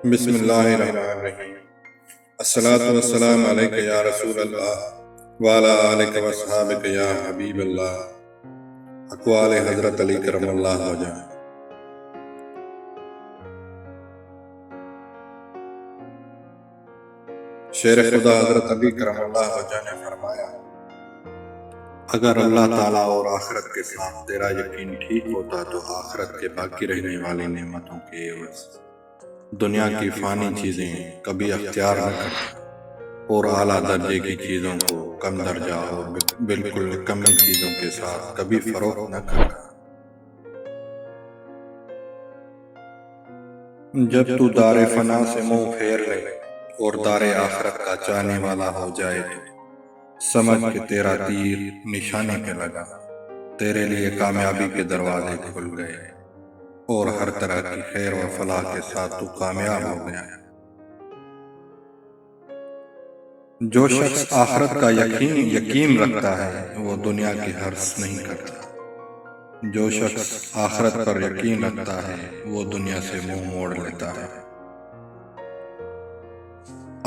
بسم اللہ الرحمن الرحیم۔ الصلاۃ والسلام علیک یا رسول اللہ وعلی آلک وصحابک یا حبیب اللہ۔ اقوال حضرت علی کرم اللہ وجہ۔ شیر خدا حضرت علی کرم اللہ وجہ نے فرمایا، اگر اللہ تعالیٰ اور آخرت کے ساتھ تیرا یقین ٹھیک ہوتا تو آخرت کے باقی رہنے والی نعمتوں کے عوض دنیا کی فانی چیزیں کبھی اختیار نہ کرتا، اور اعلیٰ درجے کی چیزوں کو کم درجہ اور بالکل کمی چیزوں کے ساتھ کبھی فروخت نہ کرتا۔ جب تو دار فنا سے منہ پھیر لے اور دار آخرت کا چاہنے والا ہو جائے تو سمجھ کہ تیرا تیر نشانے پہ لگا، تیرے لیے کامیابی کے دروازے کھل گئے اور ہر طرح کی خیر و فلاح کے ساتھ تو کامیاب ہو گیا۔ جو شخص آخرت کا یقین رکھتا ہے وہ دنیا کی حرص نہیں کرتا، جو شخص آخرت پر یقین رکھتا ہے وہ دنیا سے منہ موڑ لیتا ہے۔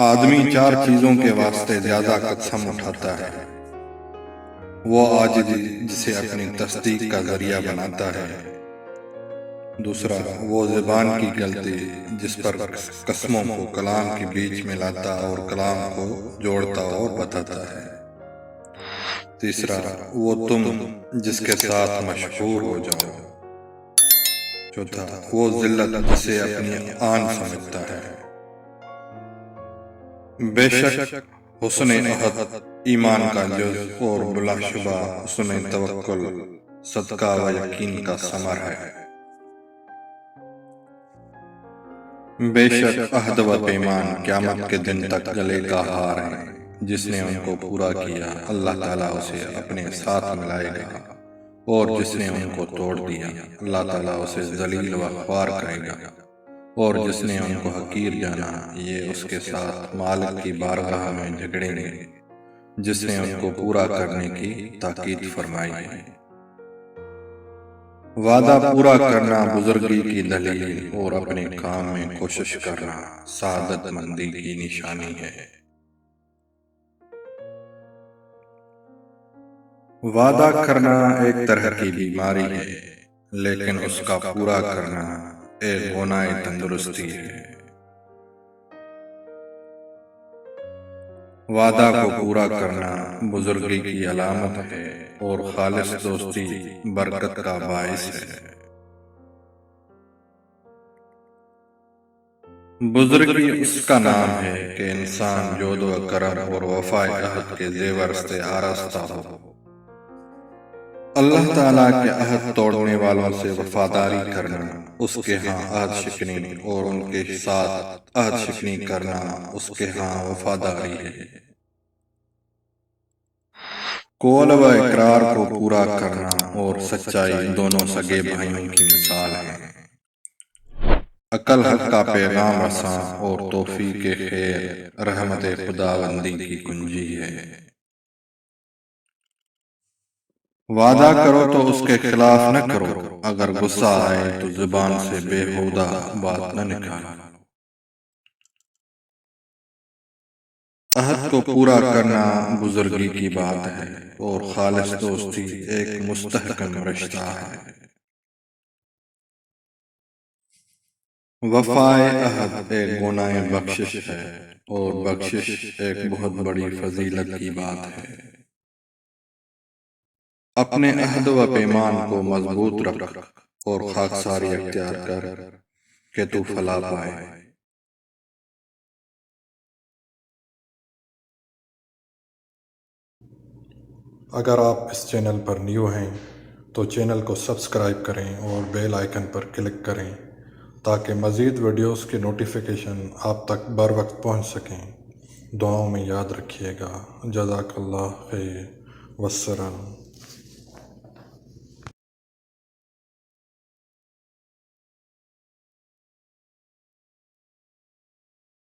آدمی چار چیزوں کے واسطے زیادہ قسم اٹھاتا ہے، وہ عاجزی جسے اپنی تصدیق کا ذریعہ بناتا ہے، دوسرا وہ زبان کی غلطی جس پر قسموں کو کلام کے بیچ میں لاتا اور کلام کو جوڑتا اور بتاتا ہے، تیسرا وہ تم جس کے ساتھ مشہور ہو جاؤ، چوتھا وہ ذلت جسے اپنی آن سمجھتا ہے۔ بے شک حسن عہد ایمان کا جز اور بلا شبہ حسن توکل صدقہ و یقین کا ثمر ہے۔ بے شک عہد و پیمان قیامت کے دن تک گلے کا ہار ہے، جس نے ان کو پورا کیا اللہ تعالیٰ اسے اپنے ساتھ ملائے گا، اور جس نے ان کو توڑ دیا اللہ تعالیٰ اسے ذلیل و خوار کرے گا، اور جس نے ان کو حقیر جانا یہ اس کے ساتھ مالک کی بارگاہ میں جھگڑیں گے، جس نے ان کو پورا کرنے کی تاکید فرمائی ہے۔ وعدہ پورا کرنا بزرگی کی دلیل اور اپنے کام میں کوشش کرنا سعادت مندی کی نشانی ہے۔ وعدہ کرنا ایک طرح کی بیماری ہے، لیکن اس کا پورا کرنا ایک گناہ تندرستی ہے۔ وعدہ کو پورا کرنا بزرگی کی علامت ہے اور خالص دوستی برکت کا باعث ہے۔ بزرگی اس کا نام ہے کہ انسان جود و کرم اور وفا عہد کے زیور سے آراستہ ہو۔ اللہ تعالیٰ کے عہد توڑنے والوں سے وفاداری کرنا اس کے ہاں عہد شکنی اور ان کے ساتھ عہد شکنی کرنا اس کے ہاں وفاداری ہے۔ قول و اقرار کو پورا کرنا اور سچائی دونوں سگے بھائیوں کی مثال ہے۔ عقل حق کا پیغام رساں اور توفیق خیر رحمت خداوندی کی کنجی ہے۔ وعدہ کرو تو اس کے خلاف نہ کرو، اگر غصہ آئے تو زبان سے بیہودہ بات نہ نکالو۔ عہد کو پورا کرنا بزرگی کی بات ہے اور خالص دوستی ایک مستحکم رشتہ ہے۔ وفائے عہد ایک گناہ بخشش ہے اور بخشش ایک بہت بڑی فضیلت کی بات ہے۔ اپنے عہد و پیمان کو مضبوط رکھ اور خاکساری اختیار کر کہ تو فلاح پائے۔ اگر آپ اس چینل پر نیو ہیں تو چینل کو سبسکرائب کریں اور بیل آئیکن پر کلک کریں تاکہ مزید ویڈیوز کے نوٹیفیکیشن آپ تک بر وقت پہنچ سکیں۔ دعاؤں میں یاد رکھیے گا۔ جزاک اللہ خیر، والسلام۔